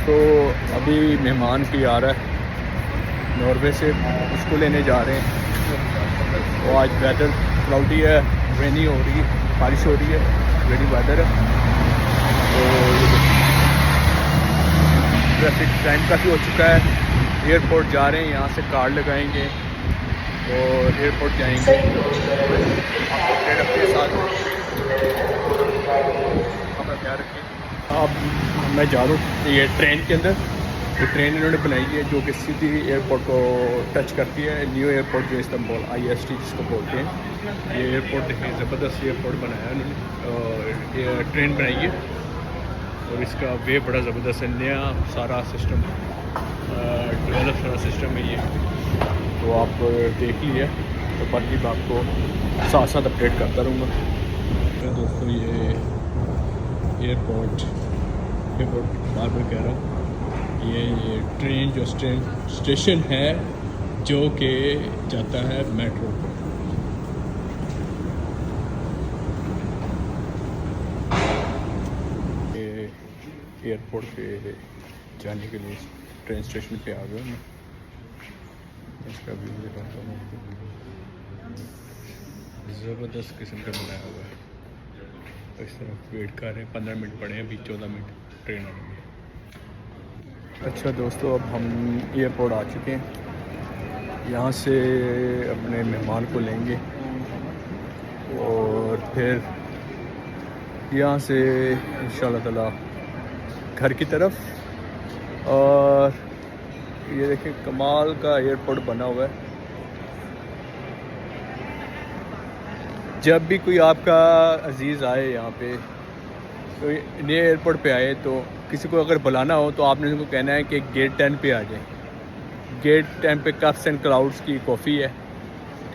दोस्तों, अभी मेहमान भी आ रहा है नॉर्वे से, उसको लेने जा रहे हैं। तो आज वेदर क्लाउडी है, रेनी हो रही है, बारिश हो रही है, रेनी वेदर है। तो ट्रैफिक टाइम काफ़ी हो चुका है। एयरपोर्ट जा रहे हैं, यहाँ से कार्ड लगाएंगे और एयरपोर्ट जाएंगे। आपको अपडेट अपने साथ अपना ख्याल रखें। अब मैं जा रहा हूँ ये ट्रेन के अंदर। ये ट्रेन इन्होंने बनाई है जो कि सीधी एयरपोर्ट को टच करती है। न्यू एयरपोर्ट जो इस्तांबुल IST जिसको बोलते हैं, ये एयरपोर्ट देखें, ज़बरदस्त एयरपोर्ट बनाया है उन्होंने। ट्रेन बनाई है और इसका वे बड़ा ज़बरदस्त है। नया सारा सिस्टम डेवलप सारा सिस्टम है ये। तो आप देख लिए, तो बाकी मैं आपको साथ साथ अपडेट करता रहूँगा। तो दोस्तों, ये एयरपोर्ट बार बार कह रहा हूँ, ये ट्रेन जो स्टेशन है जो कि जाता है मेट्रो। ये एयरपोर्ट पे जाने के लिए ट्रेन स्टेशन पे आ गया मैं। इसका व्यू दिखाता हूँ आपको। ज़बरदस्त किस्म का बनाया हुआ है। इस तरफ वेट कर रहे हैं, 15 मिनट पड़े हैं, अभी 14 मिनट ट्रेन आने में। अच्छा दोस्तों, अब हम एयरपोर्ट आ चुके हैं। यहाँ से अपने मेहमान को लेंगे और फिर यहाँ से इंशाल्लाह ताला घर की तरफ। और ये देखें, कमाल का एयरपोर्ट बना हुआ है। जब भी कोई आपका अजीज़ आए यहाँ पे, तो नए एयरपोर्ट पे आए, तो किसी को अगर बुलाना हो तो आपने उनको कहना है कि गेट 10 पे आ जाए। गेट 10 पे कप्स एंड क्लाउड्स की कॉफ़ी है,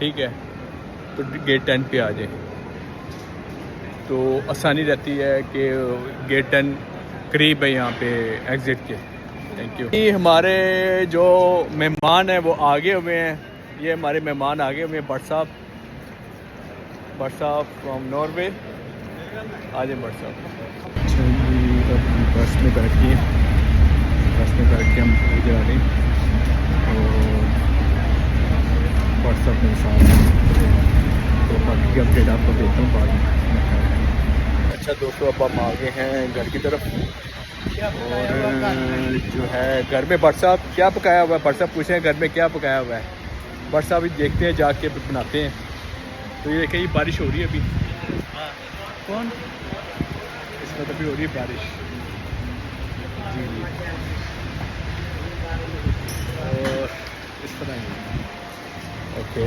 ठीक है, तो गेट 10 पे आ जाए। तो आसानी रहती है कि गेट 10 करीब है यहाँ पे एग्ज़िट के। Thank you. हमारे जो मेहमान हैं वो आगे हुए हैं। ये हमारे मेहमान आगे हुए हैं, भट्ट साहब फ्रॉम नॉर्वे। आ जाए भट्ट साहब। अच्छा जी, अब हम बस में बैठ के हम इधर आ रहे हैं और व्हाट्सएप में साथ हैं। तो बाकी की अपडेट आपको देता हूँ बाद में। अच्छा दोस्तों, अब हम आ गए हैं घर की तरफ। और जो है घर में भट्ट साहब क्या पकाया हुआ है, भट्ट साहब पूछे हैं घर में क्या पकाया हुआ है। भट्ट साहब देखते हैं, जाके बनाते हैं। तो ये देखें, ये बारिश हो रही है अभी। कौन इसमें तो भी हो रही है बारिश जी। और इस तरह ही ओके।